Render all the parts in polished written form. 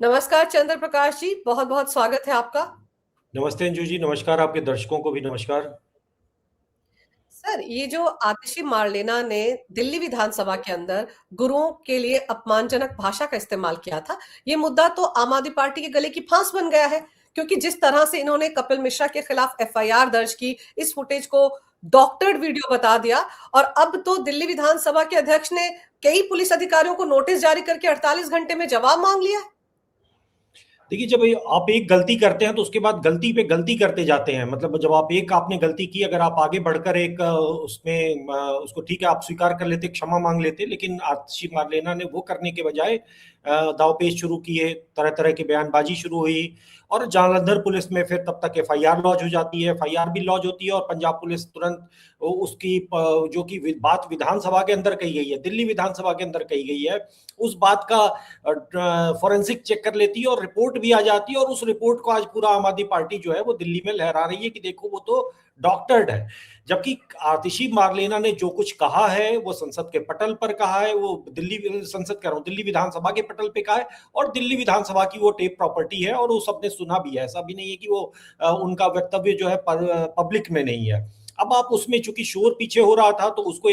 नमस्कार चंद्र प्रकाश जी, बहुत बहुत स्वागत है आपका। नमस्ते अंजू जी। नमस्कार, आपके दर्शकों को भी नमस्कार। सर, ये जो आतिशी मार्लेना ने दिल्ली विधानसभा के अंदर गुरुओं के लिए अपमानजनक भाषा का इस्तेमाल किया था, ये मुद्दा तो आम आदमी पार्टी के गले की फांस बन गया है। क्योंकि जिस तरह से इन्होंने कपिल मिश्रा के खिलाफ एफआईआर दर्ज की, इस फुटेज को डॉक्टर्ड वीडियो बता दिया, और अब तो दिल्ली विधानसभा के अध्यक्ष ने कई पुलिस अधिकारियों को नोटिस जारी करके 48 घंटे में जवाब मांग लिया। देखिए, जब आप एक गलती करते हैं तो उसके बाद गलती पे गलती करते जाते हैं। मतलब जब आपने गलती की, अगर आप आगे बढ़कर उसमें उसको ठीक है, आप स्वीकार कर लेते, क्षमा मांग लेते, लेकिन आतिशी मार्लेना ने वो करने के बजाय दावपेच शुरू किए, तरह तरह की बयानबाजी शुरू हुई। और जालंधर पुलिस में फिर तब तक एफआईआर लॉन्च हो जाती है, एफआईआर भी लॉन्च होती है और पंजाब पुलिस तुरंत उसकी जो कि बात विधानसभा के अंदर कही गई है, दिल्ली विधानसभा के अंदर कही गई है, उस बात का फॉरेंसिक चेक कर लेती है और रिपोर्ट भी आ जाती है। और उस रिपोर्ट को आज पूरा आम आदमी पार्टी जो है वो दिल्ली में लहरा रही है कि देखो वो तो डॉक्टर्ड है। जबकि आतिशी मार्लेना ने जो कुछ कहा है वो संसद के पटल पर कहा है, वो दिल्ली संसद कह रहा हूँ, दिल्ली विधानसभा के पटल पे कहा है। और दिल्ली विधानसभा की वो टेप प्रॉपर्टी है और वो सबने सुना भी है। ऐसा भी नहीं है कि वो उनका वक्तव्य जो है पब्लिक में नहीं है। अब आप उसमें चूंकि शोर पीछे हो रहा था तो उसको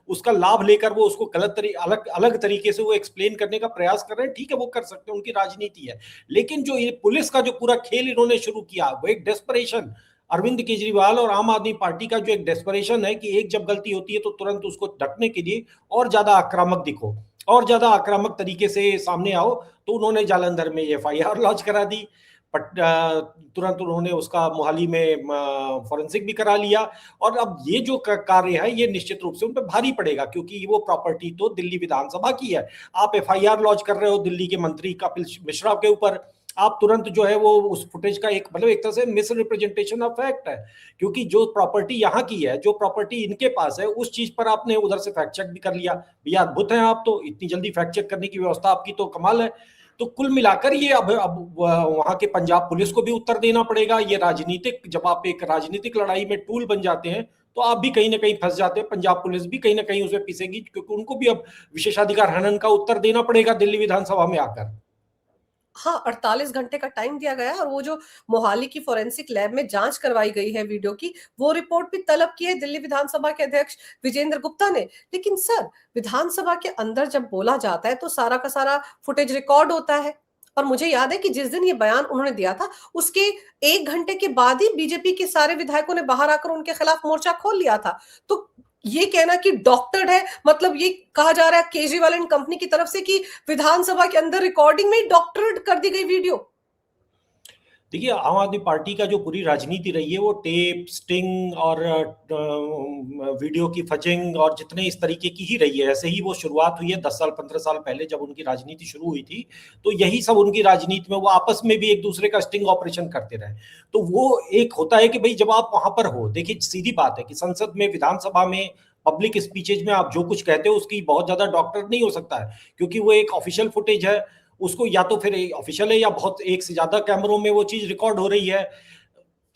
उसका लाभ लेकर वो उसको अलग अलग तरीके से वो एक्सप्लेन करने का प्रयास कर रहे हैं। ठीक है, वो कर सकते हैं, उनकी राजनीति है। लेकिन जो ये पुलिस का जो पूरा खेल इन्होंने शुरू किया वो एक डेस्परेशन, अरविंद केजरीवाल और आम आदमी पार्टी का जो एक डेस्परेशन है कि एक जब गलती होती है तो तुरंत उसको ढकने के लिए और ज्यादा आक्रामक दिखो, और ज्यादा आक्रामक तरीके से सामने आओ, तो उन्होंने जालंधर में एफआईआर लॉन्च करा दी। तुरंत उन्होंने उसका मोहाली में फॉरेंसिक भी करा लिया। और अब ये जो कार्य है ये निश्चित रूप से उन पर भारी पड़ेगा, क्योंकि वो प्रॉपर्टी तो दिल्ली विधानसभा की है। आप एफआईआर लॉन्च कर रहे हो दिल्ली के मंत्री कपिल मिश्रा के ऊपर, आप तुरंत जो है वो उस फुटेज का एक मतलब एक तरह से मिस रिप्रेजेंटेशन ऑफ फैक्ट है। क्योंकि जो प्रॉपर्टी यहाँ की है, जो प्रॉपर्टी इनके पास है, उस चीज पर आपने उधर से फैक्ट चेक भी कर लिया। भैया अद्भुत है आप तो, इतनी जल्दी फैक्ट चेक करने की व्यवस्था आपकी तो कमाल है। तो कुल मिलाकर ये अब वहां के पंजाब पुलिस को भी उत्तर देना पड़ेगा। ये राजनीतिक, जब आप एक राजनीतिक लड़ाई में टूल बन जाते हैं तो आप भी कहीं ना कहीं फंस जाते हैं, पंजाब पुलिस भी कहीं ना कहीं उसमें पिसेगी, क्योंकि उनको भी अब विशेषाधिकार हनन का उत्तर देना पड़ेगा दिल्ली विधानसभा में आकर। हाँ, 48 घंटे का टाइम दिया गया है, और वो जो मोहाली की फोरेंसिक लैब में जांच करवाई गई है वीडियो की, वो रिपोर्ट भी तलब की है दिल्ली विधानसभा के अध्यक्ष विजेंद्र गुप्ता ने। लेकिन सर, विधानसभा के अंदर जब बोला जाता है तो सारा का सारा फुटेज रिकॉर्ड होता है। और मुझे याद है कि जिस दिन ये बयान उन्होंने दिया था, उसके 1 घंटे के बाद ही बीजेपी के सारे विधायकों ने बाहर आकर उनके खिलाफ मोर्चा खोल लिया था। तो ये कहना कि डॉक्टर्ड है, मतलब ये कहा जा रहा है केजरीवाल एंड कंपनी की तरफ से कि विधानसभा के अंदर रिकॉर्डिंग में डॉक्टर्ड कर दी गई वीडियो। देखिए, आम आदमी पार्टी का जो पूरी राजनीति रही है वो टेप, स्टिंग और वीडियो की फजिंग और जितने इस तरीके की ही रही है। ऐसे ही वो शुरुआत हुई है 10 साल 15 साल पहले जब उनकी राजनीति शुरू हुई थी। तो यही सब उनकी राजनीति में वो आपस में भी एक दूसरे का स्टिंग ऑपरेशन करते रहे। तो वो एक होता है कि भाई जब आप वहां पर हो, देखिए सीधी बात है कि संसद में, विधानसभा में, पब्लिक स्पीचेज में आप जो कुछ कहते हो उसकी बहुत ज्यादा डॉक्टर नहीं हो सकता है, क्योंकि वो एक ऑफिशियल फुटेज है। उसको या तो फिर ऑफिशियल है या बहुत एक से ज्यादा कैमरों में वो चीज रिकॉर्ड हो रही है।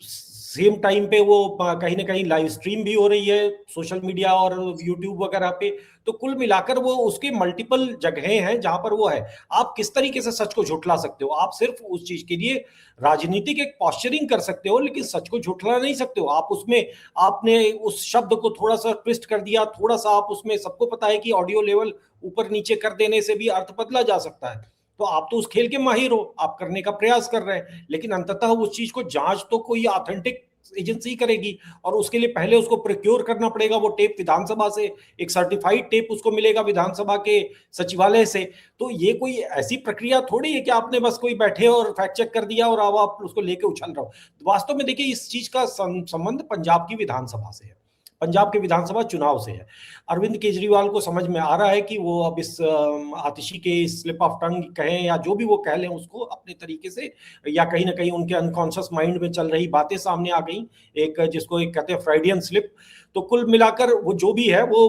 सेम टाइम पे वो कहीं ना कहीं लाइव स्ट्रीम भी हो रही है सोशल मीडिया और यूट्यूब वगैरह पे। तो कुल मिलाकर वो उसके मल्टीपल जगहें हैं जहां पर वो है। आप किस तरीके से सच को झुठला सकते हो? आप सिर्फ उस चीज के लिए राजनीतिक एक पॉस्चरिंग कर सकते हो, लेकिन सच को झुठला नहीं सकते हो आप उसमें। आपने उस शब्द को थोड़ा सा ट्विस्ट कर दिया, थोड़ा सा आप उसमें, सबको पता है कि ऑडियो लेवल ऊपर नीचे कर देने से भी अर्थ बदला जा सकता है। तो आप तो उस खेल के माहिर हो, आप करने का प्रयास कर रहे हैं, लेकिन अंततः उस चीज को जांच तो कोई ऑथेंटिक एजेंसी करेगी। और उसके लिए पहले उसको प्रोक्योर करना पड़ेगा वो टेप विधानसभा से, एक सर्टिफाइड टेप उसको मिलेगा विधानसभा के सचिवालय से। तो ये कोई ऐसी प्रक्रिया थोड़ी है कि आपने बस कोई बैठे और फैक्ट चेक कर दिया और अब आप उसको लेके उछल रहे हो। वास्तव में देखिए, इस चीज का संबंध पंजाब की विधानसभा से है, पंजाब के विधानसभा चुनाव से है। अरविंद केजरीवाल को समझ में आ रहा है कि वो अब इस आतिशी के स्लिप ऑफ टंग कहें या जो भी वो कह लें उसको अपने तरीके से, या कहीं ना कहीं उनके अनकॉन्शियस माइंड में चल रही बातें सामने आ गई, एक जिसको एक कहते हैं फ्राइडियन स्लिप। तो कुल मिलाकर वो जो भी है वो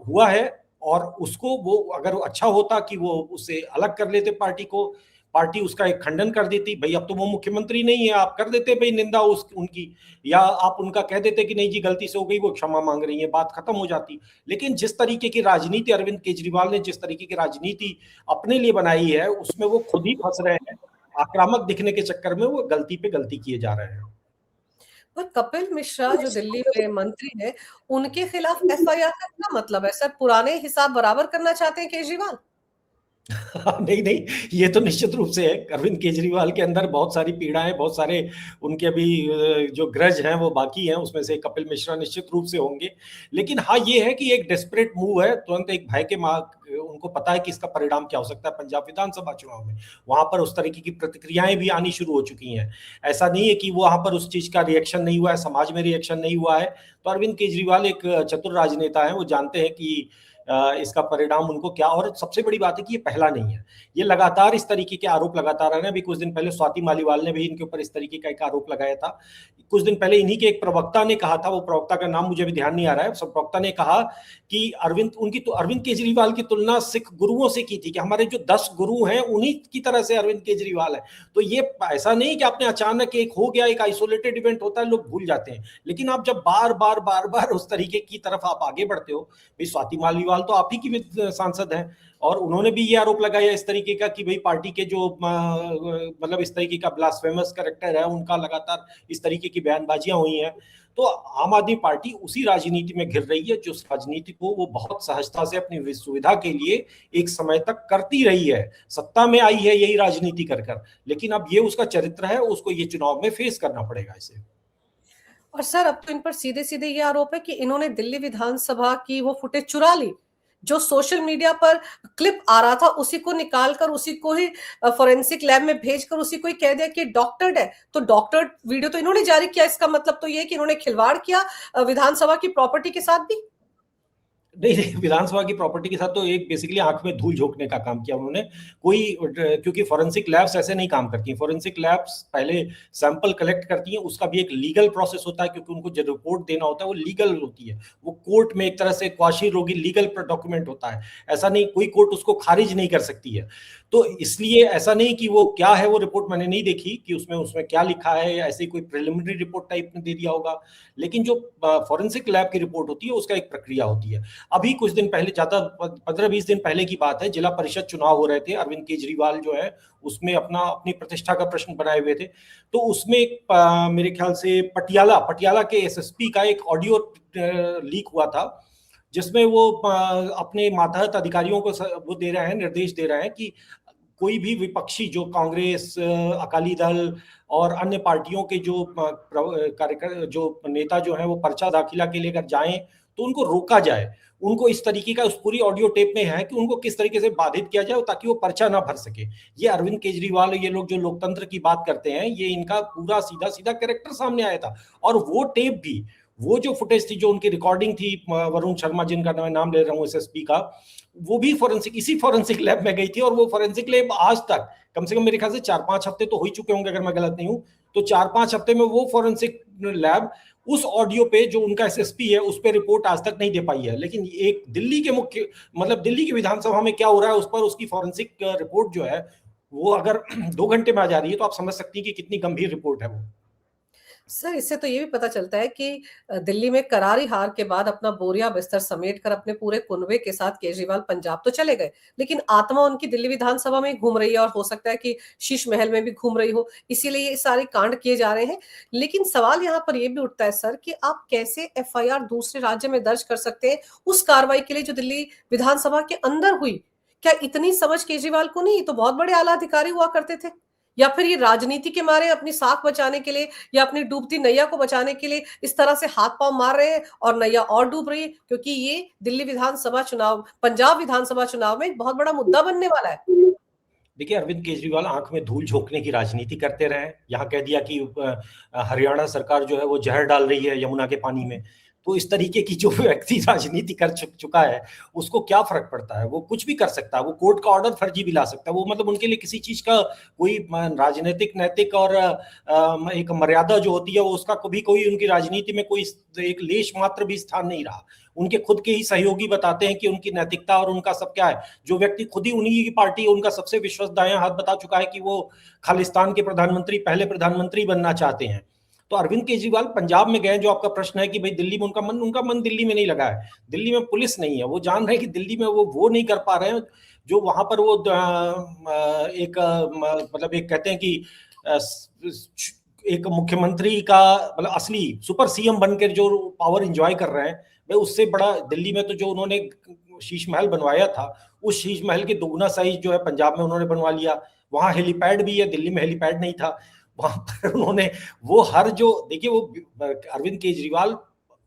हुआ है। और उसको वो अगर अच्छा होता कि वो उससे अलग कर लेते पार्टी को, पार्टी उसका एक खंडन कर देती, भाई अब तो वो मुख्यमंत्री नहीं है, आप कर देते भाई निंदा उनकी, या आप उनका कह देते कि नहीं जी गलती से हो गई, वो क्षमा मांग रही है, बात खत्म हो जाती। लेकिन जिस तरीके की राजनीति अरविंद केजरीवाल ने जिस तरीके की राजनीति अपने लिए बनाई है, उसमें वो खुद ही फंस रहे हैं। आक्रामक दिखने के चक्कर में वो गलती पे गलती किए जा रहे हैं। पर कपिल मिश्रा जो दिल्ली में मंत्री है, उनके खिलाफ एफआईआर का क्या मतलब है सर? पुराने हिसाब बराबर करना चाहते हैं केजरीवाल? नहीं नहीं, ये तो निश्चित रूप से है। अरविंद केजरीवाल के अंदर बहुत सारी पीड़ाएं, बहुत सारे उनके अभी जो ग्रज हैं वो बाकी हैं, उसमें से कपिल मिश्रा निश्चित रूप से होंगे। लेकिन हाँ, ये है कि एक डेस्परेट मूव है, तुरंत एक भय के उनको पता है कि इसका परिणाम क्या हो सकता है पंजाब विधानसभा चुनाव में। वहां पर उस तरीके की प्रतिक्रियाएं भी आनी शुरू हो चुकी हैं। ऐसा नहीं है कि वो वहां पर उस चीज का रिएक्शन नहीं हुआ है, समाज में रिएक्शन नहीं हुआ है। तो अरविंद केजरीवाल एक चतुर राजनेता है, वो जानते हैं कि इसका परिणाम उनको क्या। और सबसे बड़ी बात है कि ये पहला नहीं है, ये लगातार इस तरीके के आरोप लगातार आ रहे हैं। अभी कुछ दिन पहले स्वाति मालीवाल ने भी इनके ऊपर इस तरीके का एक आरोप लगाया था। कुछ दिन पहले इन्हीं के एक प्रवक्ता ने कहा था, वो प्रवक्ता का नाम मुझे भी ध्यान नहीं आ रहा है, सब प्रवक्ता ने कहा कि अरविंद केजरीवाल की तुलना सिख गुरुओं से की थी, कि हमारे जो 10 गुरु हैं उन्हीं की तरह से अरविंद केजरीवाल है। तो ये ऐसा नहीं कि आपने अचानक एक हो गया, एक आइसोलेटेड इवेंट होता है, लोग भूल जाते हैं। लेकिन आप जब बार बार उस तरीके की तरफ आप आगे बढ़ते हो, भाई स्वाति मालीवाल तो आप ही की सांसद हैं, और उन्होंने भी ये आरोप लगाया इस तरीके का कि भाई पार्टी के जो मतलब इस तरीके का ब्लास्फेमस कैरेक्टर है उनका, लगातार इस तरीके की बयानबाजियां हुई हैं। तो आम आदमी पार्टी उसी राजनीति में घिर रही है, जो राजनीति को वो बहुत सहजता से अपनी सुविधा के लिए एक समय तक करती रही है। सत्ता में आई है यही राजनीति कर, लेकिन अब ये उसका चरित्र है, उसको ये चुनाव में फेस करना पड़ेगा इसे। और सर अब तो इन पर सीधे सीधे ये आरोप है कि इन्होंने दिल्ली विधानसभा की वो फुटेज चुरा ली, जो सोशल मीडिया पर क्लिप आ रहा था उसी को निकालकर उसी को ही फोरेंसिक लैब में भेजकर उसी को ही कह दिया कि डॉक्टर्ड है। तो डॉक्टर्ड वीडियो तो इन्होंने जारी किया, इसका मतलब तो ये है कि इन्होंने खिलवाड़ किया विधानसभा की प्रॉपर्टी के साथ भी। नहीं, विधानसभा की प्रॉपर्टी के साथ तो एक बेसिकली आंख में धूल झोंकने का काम किया उन्होंने। कोई, क्योंकि फोरेंसिक लैब्स ऐसे नहीं काम करती। फोरेंसिक लैब्स पहले सैंपल कलेक्ट करती हैं, उसका भी एक लीगल प्रोसेस होता है, क्योंकि उनको जो रिपोर्ट देना होता है वो लीगल होती है, वो कोर्ट में एक तरह से क्वाशी रोगी लीगल डॉक्यूमेंट होता है। ऐसा नहीं, कोई कोर्ट उसको खारिज नहीं कर सकती है। तो इसलिए ऐसा नहीं कि वो क्या है, वो रिपोर्ट मैंने नहीं देखी कि उसमें क्या लिखा है, ऐसे कोई प्रिलिमिनरी रिपोर्ट टाइप में दे दिया होगा। लेकिन जो फोरेंसिक लैब की रिपोर्ट होती है उसका एक प्रक्रिया होती है। अभी कुछ दिन पहले, ज्यादा 15-20 दिन पहले की बात है, जिला परिषद चुनाव हो रहे थे, अरविंद केजरीवाल जो है उसमें अपनी प्रतिष्ठा का प्रश्न बनाए हुए थे। तो उसमें मेरे ख्याल से पटियाला के एसएसपी का एक ऑडियो लीक हुआ था, जिसमें वो अपने मातहत अधिकारियों को वो दे रहे हैं, निर्देश दे रहे हैं कि कोई भी विपक्षी, जो कांग्रेस, अकाली दल और अन्य पार्टियों के जो कार्यकर्ता, जो नेता जो हैं, वो पर्चा दाखिला के लिए अगर जाएं तो उनको रोका जाए। उनको इस तरीके का, उस पूरी ऑडियो टेप में है कि उनको किस तरीके से बाधित किया जाए ताकि वो पर्चा ना भर सके। ये अरविंद केजरीवाल, ये लोग जो लोकतंत्र की बात करते हैं, ये इनका पूरा सीधा सीधा कैरेक्टर सामने आया था। और वो टेप भी, वो जो फुटेज थी, जो उनकी रिकॉर्डिंग थी, वरुण शर्मा जिनका मैं नाम ले रहा हूँ एसएसपी का, वो भी इसी फोरेंसिक लैब में गई थी। और वो फोरेंसिक लैब आज तक कम से कम मेरे ख्याल से 4-5 हफ्ते तो हो ही चुके होंगे, अगर मैं गलत नहीं हूं। तो 4-5 हफ्ते में वो फोरेंसिक लैब उस ऑडियो पे, जो उनका एसएसपी है, उस पे रिपोर्ट आज तक नहीं दे पाई है। लेकिन एक दिल्ली के दिल्ली की विधानसभा में क्या हो रहा है, उस पर उसकी फोरेंसिक रिपोर्ट जो है, वो अगर 2 घंटे में आ जा रही है, तो आप समझ सकती हैं कि कितनी गंभीर रिपोर्ट है वो। सर इससे तो ये भी पता चलता है कि दिल्ली में करारी हार के बाद अपना बोरिया बिस्तर समेट कर अपने पूरे कुनबे के साथ केजरीवाल पंजाब तो चले गए, लेकिन आत्मा उनकी दिल्ली विधानसभा में घूम रही है, और हो सकता है कि शीश महल में भी घूम रही हो, इसीलिए ये सारे कांड किए जा रहे हैं। लेकिन सवाल यहाँ पर यह भी उठता है सर कि आप कैसे एफआईआर दूसरे राज्य में दर्ज कर सकते हैं उस कार्रवाई के लिए जो दिल्ली विधानसभा के अंदर हुई? क्या इतनी समझ केजरीवाल को नहीं? तो बहुत बड़े आला अधिकारी हुआ करते थे। या फिर ये राजनीति के मारे अपनी साख बचाने के लिए या अपनी डूबती नैया को बचाने के लिए इस तरह से हाथ पांव मार रहे हैं और नैया और डूब रही है? क्योंकि ये दिल्ली विधानसभा चुनाव, पंजाब विधानसभा चुनाव में एक बहुत बड़ा मुद्दा बनने वाला है। देखिए, अरविंद केजरीवाल आंख में धूल झोंकने की राजनीति करते रहे। यहाँ कह दिया कि हरियाणा सरकार जो है वो जहर डाल रही है यमुना के पानी में। तो इस तरीके की जो व्यक्ति राजनीति कर चुका है उसको क्या फर्क पड़ता है, वो कुछ भी कर सकता है, वो कोर्ट का ऑर्डर फर्जी भी ला सकता है, वो मतलब उनके लिए किसी चीज का कोई राजनीतिक नैतिक और एक मर्यादा जो होती है वो उसका कभी कोई उनकी राजनीति में कोई एक लेश मात्र भी स्थान नहीं रहा। उनके खुद के ही सहयोगी बताते हैं कि उनकी नैतिकता और उनका सब क्या है। जो व्यक्ति खुद ही उन्हीं की पार्टी है, उनका सबसे विश्वस्त दायां हाथ बता चुका है कि वो खालिस्तान के प्रधानमंत्री, पहले प्रधानमंत्री बनना चाहते हैं। तो अरविंद केजरीवाल पंजाब में गए, जो आपका प्रश्न है कि भाई दिल्ली में उनका मन दिल्ली में नहीं लगा है, दिल्ली में पुलिस नहीं है, वो जान रहे हैं कि दिल्ली में वो नहीं कर पा रहे हैं जो वहां पर वो एक मतलब एक कहते हैं कि एक मुख्यमंत्री का मतलब असली सुपर सीएम बनकर जो पावर एंजॉय कर रहे हैं, भाई उससे बड़ा दिल्ली में तो जो उन्होंने शीश महल बनवाया था, उस शीश महल के दोगुना साइज जो है पंजाब में उन्होंने बनवा लिया। वहां हेलीपैड भी है, दिल्ली में हेलीपैड नहीं था। वहां पर उन्होंने वो हर जो देखिए वो अरविंद केजरीवाल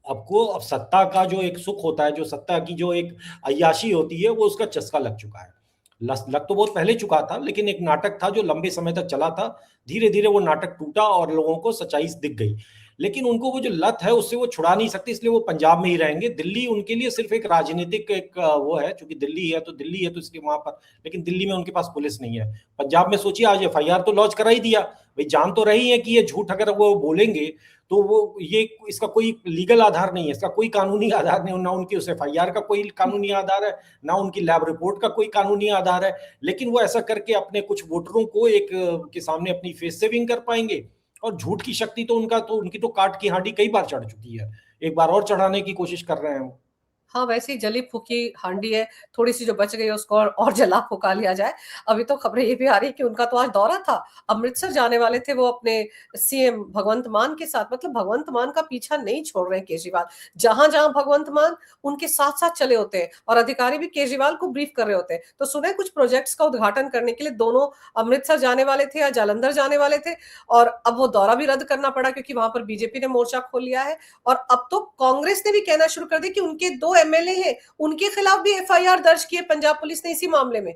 आपको अब सत्ता का जो एक सुख होता है, जो सत्ता की जो एक अय्याशी होती है, वो उसका चस्का लग चुका है। लग तो बहुत पहले चुका था, लेकिन एक नाटक था जो लंबे समय तक चला था, धीरे धीरे वो नाटक टूटा और लोगों को सच्चाई दिख गई। लेकिन उनको वो जो लत है उससे वो छुड़ा नहीं सकते, इसलिए वो पंजाब में ही रहेंगे। दिल्ली उनके लिए सिर्फ एक राजनीतिक एक वो है, क्योंकि दिल्ली है तो इसलिए वहां पर, लेकिन दिल्ली में उनके पास पुलिस नहीं है। पंजाब में सोचिए आज एफआईआर तो लॉन्च करा ही दिया, भाई जान तो रही है कि ये झूठ अगर वो बोलेंगे तो वो ये इसका कोई लीगल आधार नहीं है, इसका कोई कानूनी आधार नहीं, ना उनकी उस एफआईआर का कोई कानूनी आधार है, ना उनकी लैब रिपोर्ट का कोई कानूनी आधार है। लेकिन वो ऐसा करके अपने कुछ वोटरों को एक के सामने अपनी फेस सेविंग कर पाएंगे। और झूठ की शक्ति तो उनकी तो काट की हांडी कई बार चढ़ चुकी है, एक बार और चढ़ाने की कोशिश कर रहे हैं वो। हाँ, वैसे ही जली फूकी हांडी है, थोड़ी सी जो बच गई है उसको और जला फूका लिया जाए। अभी तो खबरें ये भी आ रही है कि उनका तो आज दौरा था, अमृतसर जाने वाले थे वो अपने सीएम भगवंत मान के साथ। मतलब भगवंत मान का पीछा नहीं छोड़ रहे हैं केजरीवाल, जहां जहां भगवंत मान उनके साथ साथ चले होते हैं और अधिकारी भी केजरीवाल को ब्रीफ कर रहे होते हैं। तो सुने कुछ प्रोजेक्ट्स का उद्घाटन करने के लिए दोनों अमृतसर जाने वाले थे या जालंधर जाने वाले थे, और अब वो दौरा भी रद्द करना पड़ा क्योंकि वहां पर बीजेपी ने मोर्चा खोल लिया है। और अब तो कांग्रेस ने भी कहना शुरू कर दिया कि उनके 2 एमएलए हैं, उनके खिलाफ भी एफआईआर दर्ज की है पंजाब पुलिस ने इसी मामले में।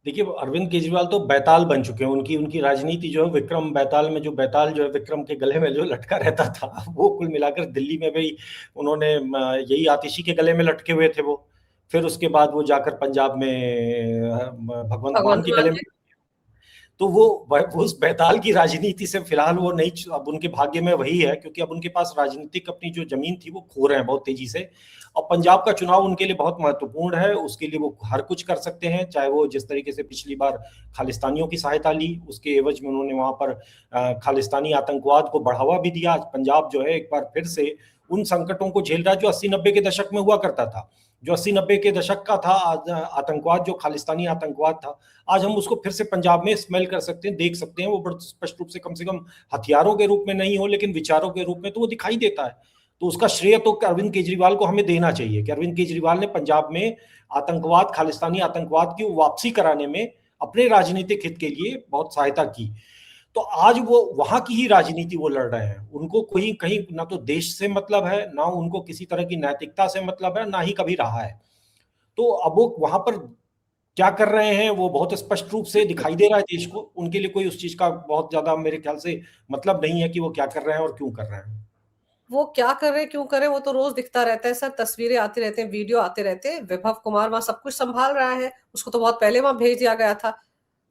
देखिए अरविंद केजरीवाल तो बैताल बन चुके हैं, उनकी उनकी राजनीति जो है विक्रम बैताल में, जो बैताल जो है विक्रम के गले में जो लटका रहता था, वो कुल मिलाकर दिल्ली में भी उन्होंने यही आतिशी के गले में लटके हुए थे वो। फिर उसके बाद वो जाकर पंजाब में भगवंत मान भगवंत के मान गले में। तो वो उस बैताल की राजनीति से फिलहाल वो नहीं, अब उनके भाग्य में वही है, क्योंकि अब उनके पास राजनीतिक अपनी जो जमीन थी वो खो रहे हैं बहुत तेजी से। और पंजाब का चुनाव उनके लिए बहुत महत्वपूर्ण है, उसके लिए वो हर कुछ कर सकते हैं, चाहे वो जिस तरीके से पिछली बार खालिस्तानियों की सहायता ली, उसके एवज में उन्होंने वहां पर खालिस्तानी आतंकवाद को बढ़ावा भी दिया। आज पंजाब जो है एक बार फिर से उन संकटों को झेल रहा है जो 80-90 के दशक में हुआ करता था। जो 80-90 के दशक का था आतंकवाद, जो खालिस्तानी आतंकवाद था, आज हम उसको फिर से पंजाब में स्मेल कर सकते हैं, देख सकते हैं। वो बड़े स्पष्ट रूप से, कम से कम हथियारों के रूप में नहीं हो लेकिन विचारों के रूप में तो वो दिखाई देता है। तो उसका श्रेय तो अरविंद केजरीवाल को हमें देना चाहिए कि अरविंद केजरीवाल ने पंजाब में आतंकवाद, खालिस्तानी आतंकवाद की वापसी कराने में अपने राजनीतिक हित के लिए बहुत सहायता की। तो आज वो वहां की ही राजनीति वो लड़ रहे हैं, उनको कोई कहीं ना तो देश से मतलब है, ना उनको किसी तरह की नैतिकता से मतलब है, ना ही कभी रहा है। तो अब वो वहां पर क्या कर रहे हैं वो बहुत स्पष्ट रूप से दिखाई दे रहा है देश को। उनके लिए कोई उस चीज का बहुत ज्यादा मेरे ख्याल से मतलब नहीं है कि वो क्या कर रहे हैं और क्यों कर रहे हैं। वो क्या कर रहे हैं, क्यों कर रहे हैं, वो तो रोज दिखता रहता है सर, तस्वीरें आती रहते हैं, वीडियो आते रहते हैं। विभव कुमार वहां सब कुछ संभाल रहा है, उसको तो बहुत पहले वहां भेज दिया गया था।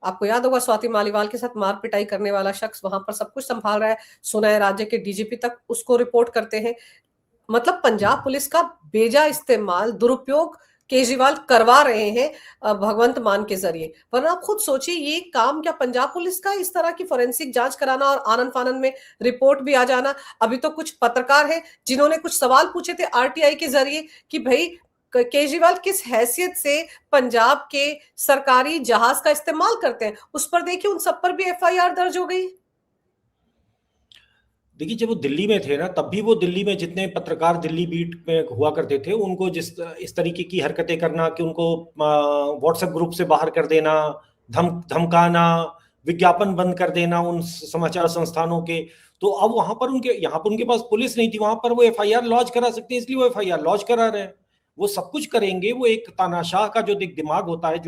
आपको याद होगा स्वाति मालीवाल के साथ मार पिटाई करने वाला शख्स वहां पर सब कुछ संभाल रहा है। सुना है राज्य के डीजीपी तक उसको रिपोर्ट करते हैं। मतलब पंजाब पुलिस का बेजा इस्तेमाल, दुरुपयोग केजरीवाल करवा रहे हैं भगवंत मान के जरिए। वरना आप खुद सोचिए, ये काम क्या पंजाब पुलिस का, इस तरह की फोरेंसिक जांच कराना और आनन फानन में रिपोर्ट भी आ जाना। अभी तो कुछ पत्रकार हैं जिन्होंने कुछ सवाल पूछे थे आरटीआई के जरिए कि भाई केजरीवाल किस हैसियत से पंजाब के सरकारी जहाज का इस्तेमाल करते हैं, उस पर देखिए उन सब पर भी एफआईआर दर्ज हो गई। देखिए जब वो दिल्ली में थे ना, तब भी वो दिल्ली में जितने पत्रकार दिल्ली बीट में हुआ करते थे, उनको जिस इस तरीके की हरकतें करना कि उनको व्हाट्सएप ग्रुप से बाहर कर देना, धमकाना, विज्ञापन बंद कर देना उन समाचार संस्थानों के। तो अब वहां पर यहाँ पर उनके पास पुलिस नहीं थी, वहां पर वो एफआईआर लॉन्च करा सकते हैं, इसलिए वो एफआईआर लॉन्च करा रहे हैं। वो सब कुछ करेंगे। वो एक तानाशाह का जो दिमाग होता है,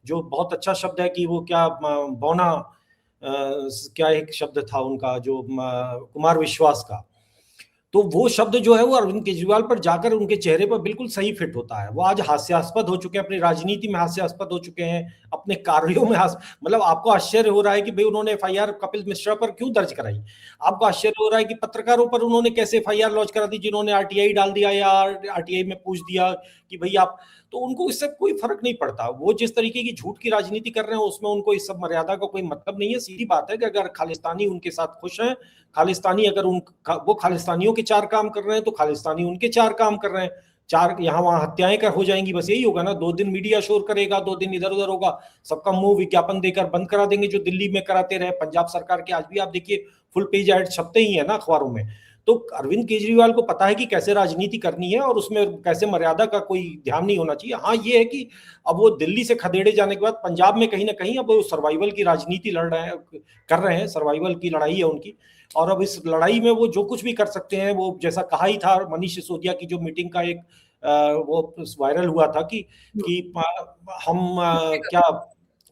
जो बहुत अच्छा शब्द है कि वो क्या बौना, क्या एक शब्द था उनका जो कुमार विश्वास का, तो वो शब्द जो है वो अरविंद केजरीवाल पर जाकर उनके चेहरे पर बिल्कुल सही फिट होता है। वो आज हास्यास्पद हो चुके हैं, अपनी राजनीति में हास्यास्पद हो चुके हैं, अपने कार्यों में मतलब आपको आश्चर्य हो रहा है कि भाई उन्होंने एफआईआर कपिल मिश्रा पर क्यों दर्ज कराई। आपको आश्चर्य हो रहा है कि पत्रकारों पर उन्होंने कैसे एफआईआर लॉन्च करा दी, जिन्होंने आरटीआई डाल दिया या आरटीआई में पूछ दिया कि भाई आप, तो उनको इससे कोई फर्क नहीं पड़ता। वो जिस तरीके की झूठ की राजनीति कर रहे हैं उसमें उनको इस सब मर्यादा का कोई मतलब नहीं है। सीधी बात है कि अगर खालिस्तानी उनके साथ खुश हैं, खालिस्तानी अगर वो खालिस्तानियों के चार काम कर रहे हैं तो खालिस्तानी उनके चार काम कर रहे हैं। चार यहाँ वहां हत्याएं कर हो जाएंगी, बस यही होगा ना। 2 दिन मीडिया शोर करेगा, 2 दिन इधर उधर होगा, सबका मुंह विज्ञापन देकर बंद करा देंगे, जो दिल्ली में कराते रहे पंजाब सरकार के। आज भी आप देखिए फुल पेज एड छपते ही है ना अखबारों में। तो अरविंद केजरीवाल को पता है कि कैसे राजनीति करनी है और उसमें कैसे मर्यादा का कोई ध्यान नहीं होना चाहिए। हाँ ये है कि अब वो दिल्ली से खदेड़े जाने के बाद पंजाब में कहीं ना कहीं अब वो सर्वाइवल की राजनीति लड़ रहे हैं, कर रहे हैं, सर्वाइवल की लड़ाई है उनकी। और अब इस लड़ाई में वो जो कुछ भी कर सकते हैं, वो जैसा कहा ही था मनीष सिसोदिया की जो मीटिंग का एक वो वायरल हुआ था कि हम क्या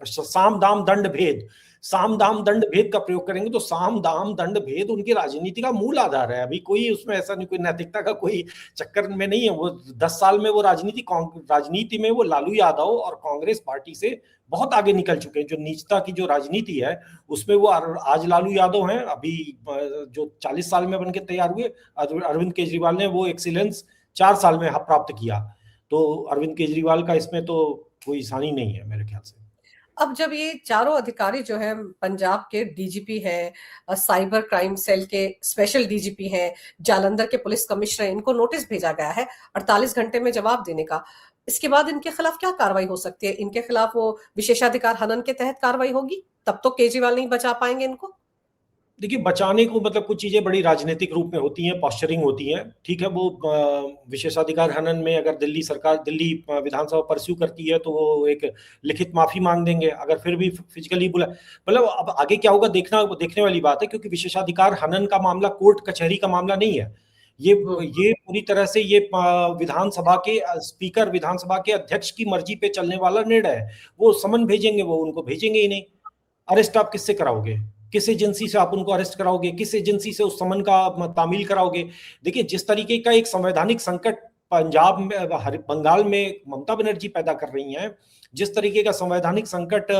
साम दाम दंड भेद, साम दाम दंड भेद का प्रयोग करेंगे। तो साम दाम दंड भेद उनकी राजनीति का मूल आधार है। अभी कोई उसमें ऐसा नहीं, कोई नैतिकता का कोई चक्कर में नहीं है। वो 10 साल में वो राजनीति में वो लालू यादव और कांग्रेस पार्टी से बहुत आगे निकल चुके हैं। जो नीचता की जो राजनीति है उसमें वो आज लालू यादव हैं, अभी जो 40 साल में बनके तैयार हुए, अरविंद केजरीवाल ने वो एक्सीलेंस 4 साल में प्राप्त किया। तो अरविंद केजरीवाल का इसमें तो कोई सानी नहीं है मेरे ख्याल से। अब जब ये चारों अधिकारी जो है, पंजाब के डीजीपी हैं, साइबर क्राइम सेल के स्पेशल डीजीपी हैं, जालंधर के पुलिस कमिश्नर, इनको नोटिस भेजा गया है 48 घंटे में जवाब देने का। इसके बाद इनके खिलाफ क्या कार्रवाई हो सकती है? इनके खिलाफ वो विशेषाधिकार हनन के तहत कार्रवाई होगी, तब तो केजरीवाल नहीं बचा पाएंगे इनको। देखिए बचाने को मतलब कुछ चीजें बड़ी राजनीतिक रूप में होती हैं, पॉस्चरिंग होती हैं, ठीक है। वो विशेषाधिकार हनन में अगर दिल्ली सरकार, दिल्ली विधानसभा परस्यू करती है तो वो एक लिखित माफी मांग देंगे। अगर फिर भी फिजिकली बुला, मतलब अब आगे क्या होगा देखने वाली बात है, क्योंकि विशेषाधिकार हनन का मामला कोर्ट कचहरी का मामला नहीं है। ये पूरी तरह से ये विधानसभा के स्पीकर, विधानसभा के अध्यक्ष की मर्जी पे चलने वाला निर्णय है। वो समन भेजेंगे, वो उनको भेजेंगे ही नहीं। अरेस्ट आप किससे कराओगे, किस एजेंसी से आप उनको अरेस्ट कराओगे, किस एजेंसी से उस समन का तामील कराओगे। देखिए जिस तरीके का एक संवैधानिक संकट पंजाब में, बंगाल में ममता बनर्जी पैदा कर रही हैं, जिस तरीके का संवैधानिक संकट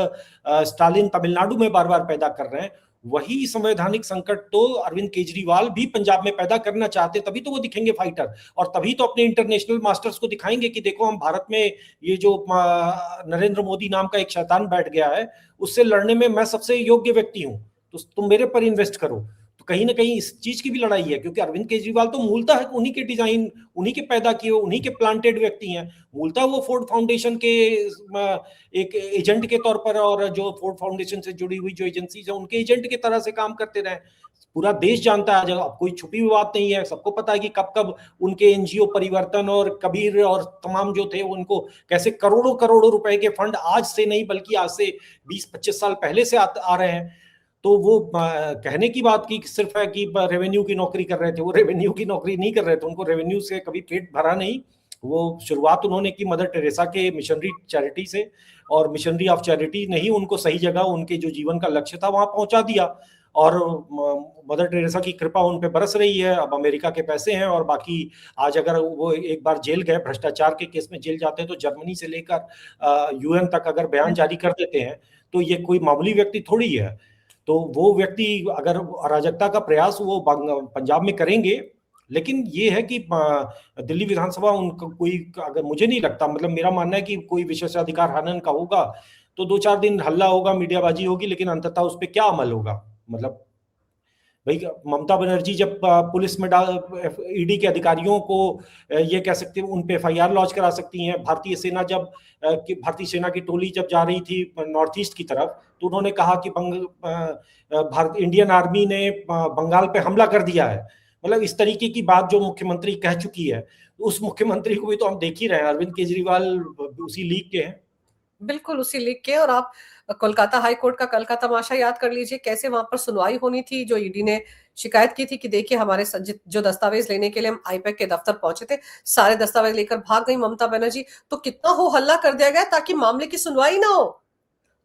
स्टालिन तमिलनाडु में बार बार पैदा कर रहे हैं, वही संवैधानिक संकट तो अरविंद केजरीवाल भी पंजाब में पैदा करना चाहते। तभी तो वो दिखेंगे फाइटर, और तभी तो अपने इंटरनेशनल मास्टर्स को दिखाएंगे कि देखो हम भारत में ये जो नरेंद्र मोदी नाम का एक शैतान बैठ गया है, उससे लड़ने में मैं सबसे योग्य व्यक्ति हूं, तो तुम मेरे पर इन्वेस्ट करो। तो कहीं ना कहीं इस चीज की भी लड़ाई है, क्योंकि अरविंद केजरीवाल तो मूलतः उन्हीं के डिजाइन, उन्हीं के पैदा किए, उन्हीं के प्लांटेड व्यक्ति हैं। मूलतः वो फोर्ड फाउंडेशन के एक एजेंट के तौर पर, और जो फोर्ड फाउंडेशन से जुड़ी हुई जो एजेंसीज है उनके एजेंट की तरह से काम करते रहे। पूरा देश जानता है, अब कोई छुपी हुई बात नहीं है, सबको पता है कि कब कब उनके एनजीओ परिवर्तन और कबीर और तमाम जो थे उनको कैसे करोड़ों करोड़ों रुपए के फंड आज से नहीं बल्कि आज से 20-25 साल पहले से आ रहे हैं। तो वो कहने की बात की सिर्फ है कि रेवेन्यू की नौकरी कर रहे थे, वो रेवेन्यू की नौकरी नहीं कर रहे थे, उनको रेवेन्यू से कभी पेट भरा नहीं। वो शुरुआत उन्होंने की मदर टेरेसा के मिशनरी चैरिटी से, और मिशनरी ऑफ चैरिटी ने ही उनको सही जगह, उनके जो जीवन का लक्ष्य था वहां पहुंचा दिया। और मदर टेरेसा की कृपा उन पे बरस रही है। अब अमेरिका के पैसे हैं, और बाकी आज अगर वो एक बार जेल गए, भ्रष्टाचार के केस में जेल जाते हैं, तो जर्मनी से लेकर यूएन तक अगर बयान जारी कर देते हैं तो ये कोई मामूली व्यक्ति थोड़ी है। तो वो व्यक्ति अगर अराजकता का प्रयास वो पंजाब में करेंगे, लेकिन ये है कि दिल्ली विधानसभा उनको कोई, अगर मुझे नहीं लगता, मतलब मेरा मानना है कि कोई विशेषाधिकार हनन का होगा तो 2-4 दिन हल्ला होगा, मीडियाबाजी होगी, लेकिन अंततः उस पर क्या अमल होगा। मतलब भाई ममता बनर्जी जब पुलिस में डाल, ईडी के अधिकारियों को ये कह सकते हैं, उन पे एफआईआर लॉन्च करा सकती हैं। भारतीय सेना जब भारतीय सेना की टोली जब जा रही थी नॉर्थ ईस्ट की तरफ, तो उन्होंने कहा कि भारत इंडियन आर्मी ने बंगाल पे हमला कर दिया है। मतलब इस तरीके की बात जो मुख्यमंत्री कह चुकी है, उस मुख्यमंत्री को भी तो हम देख ही रहे हैं, अरविंद केजरीवाल उसी लीग के हैं। बिल्कुल उसी लीग के। और आप कोलकाता हाई कोर्ट का कल का तमाशा याद कर लीजिए, कैसे वहां पर सुनवाई होनी थी। जो ईडी ने शिकायत की थी कि देखिए हमारे जो दस्तावेज लेने के लिए हम आईपैक के दफ्तर पहुंचे थे, सारे दस्तावेज लेकर भाग गई ममता बनर्जी, तो कितना हो हल्ला कर दिया गया ताकि मामले की सुनवाई ना हो।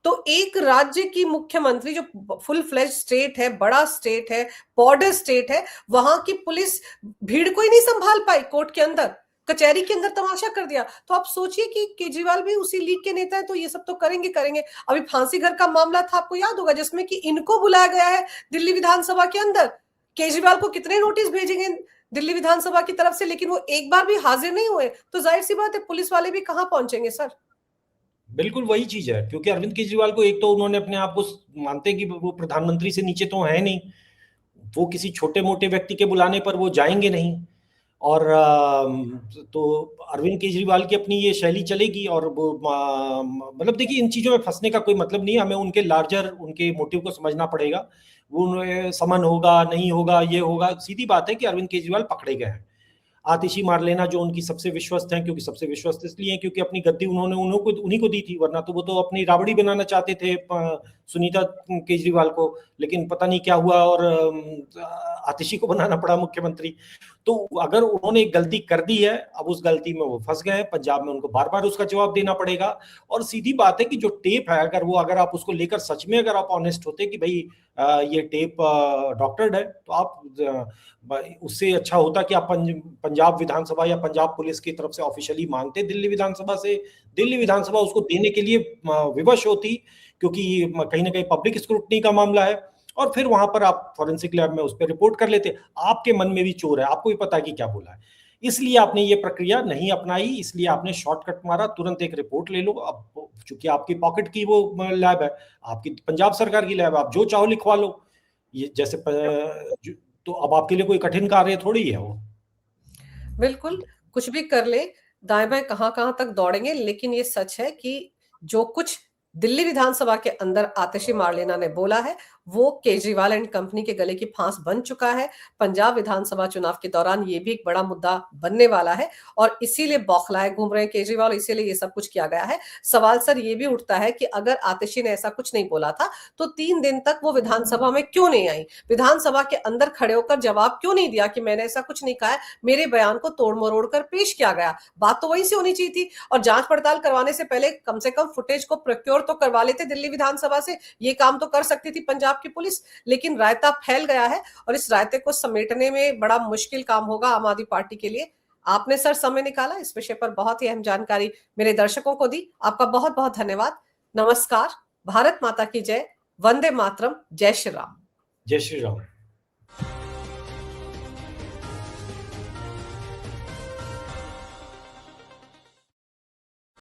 तो एक राज्य की मुख्यमंत्री जो फुल फ्लेज स्टेट है, बड़ा स्टेट है, बॉर्डर स्टेट है, वहां की पुलिस भीड़ को ही नहीं संभाल पाई, कोर्ट के अंदर, कचहरी के अंदर तमाशा कर दिया। तो आप सोचिए कि केजरीवाल भी उसी लीग के नेता है, तो ये सब तो करेंगे करेंगे। अभी फांसी घर का मामला था, आपको याद होगा, जिसमें कि इनको बुलाया गया है दिल्ली विधानसभा के अंदर। केजरीवाल को कितने नोटिस भेजेंगे दिल्ली विधानसभा की तरफ से, लेकिन वो एक बार भी हाजिर नहीं हुए, तो जाहिर सी बात है पुलिस वाले भी कहां पहुंचेंगे सर। बिल्कुल वही चीज है, क्योंकि अरविंद केजरीवाल को एक तो उन्होंने अपने आप को मानते हैं कि वो प्रधानमंत्री से नीचे तो है नहीं, वो किसी छोटे मोटे व्यक्ति के बुलाने पर वो जाएंगे नहीं। और तो अरविंद केजरीवाल की अपनी ये शैली चलेगी, और वो मतलब देखिए इन चीजों में फंसने का कोई मतलब नहीं है, हमें उनके लार्जर उनके मोटिव को समझना पड़ेगा। वो समन होगा नहीं होगा ये होगा, सीधी बात है कि अरविंद केजरीवाल पकड़े गए हैं। आतिशी मार लेना जो उनकी सबसे विश्वस्त हैं, क्योंकि सबसे विश्वस्त इसलिए हैं क्योंकि अपनी गद्दी उन्होंने उन्हीं को दी थी, वरना तो वो तो अपनी राबड़ी बनाना चाहते थे सुनीता केजरीवाल को, लेकिन पता नहीं क्या हुआ और आतिशी को बनाना पड़ा मुख्यमंत्री। तो अगर उन्होंने एक गलती कर दी है, अब उस गलती में वो फंस गए हैं, पंजाब में उनको बार बार उसका जवाब देना पड़ेगा। और सीधी बात है कि जो टेप है, अगर आप उसको लेकर सच में अगर आप ऑनेस्ट होते कि भाई ये टेप डॉक्टर्ड है, तो आप उससे अच्छा होता कि आप पंजाब विधानसभा या पंजाब पुलिस की तरफ से ऑफिशियली मांगते दिल्ली विधानसभा से, दिल्ली विधानसभा उसको देने के लिए विवश होती, क्योंकि कहीं ना कहीं पब्लिक स्क्रूटनी का मामला है, और फिर वहां पर आप फॉरेंसिक लैब में उस पर रिपोर्ट कर लेते। आपके मन में भी चोर है, आपको भी पता है कि क्या बोला है, इसलिए आपने ये प्रक्रिया नहीं अपनाई, इसलिए आपने शॉर्टकट मारा, तुरंत एक रिपोर्ट ले लो। अब चूंकि आपकी पॉकेट की वो लैब है, आपकी पंजाब सरकार की लैब, आप जो चाहो लिखवा लो, ये जैसे तो अब आपके लिए कोई कठिन कार्य थोड़ी है वो। बिल्कुल, कुछ भी कर ले, दाएं बाएं कहां कहां तक दौड़ेंगे, लेकिन ये सच है कि जो कुछ दिल्ली विधानसभा के अंदर आतिशी मार्लेना ने बोला है, वो केजरीवाल एंड कंपनी के गले की फांस बन चुका है। पंजाब विधानसभा चुनाव के दौरान ये भी एक बड़ा मुद्दा बनने वाला है, और इसीलिए बौखलाए घूम रहे हैं केजरीवाल, इसीलिए ये सब कुछ किया गया है। सवाल सर ये भी उठता है कि अगर आतिशी ने ऐसा कुछ नहीं बोला था, तो 3 दिन तक वो विधानसभा में क्यों नहीं आई, विधानसभा के अंदर खड़े होकर जवाब क्यों नहीं दिया कि मैंने ऐसा कुछ नहीं कहा है, मेरे बयान को तोड़ मरोड़ कर पेश किया गया। बात तो वहीं से होनी चाहिए थी, और जांच पड़ताल करवाने से पहले कम से कम फुटेज को प्रोक्योर तो करवा लेते दिल्ली विधानसभा से, ये काम तो कर सकती थी पंजाब की पुलिस। लेकिन रायता फैल गया है, और इस रायते को समेटने में बड़ा मुश्किल काम होगा आम आदमी पार्टी के लिए। आपने सर समय निकाला, इस विषय पर बहुत ही अहम जानकारी मेरे दर्शकों को दी, आपका बहुत बहुत धन्यवाद। नमस्कार, भारत माता की जय, वंदे मातरम, जय श्री राम। जय श्री राम।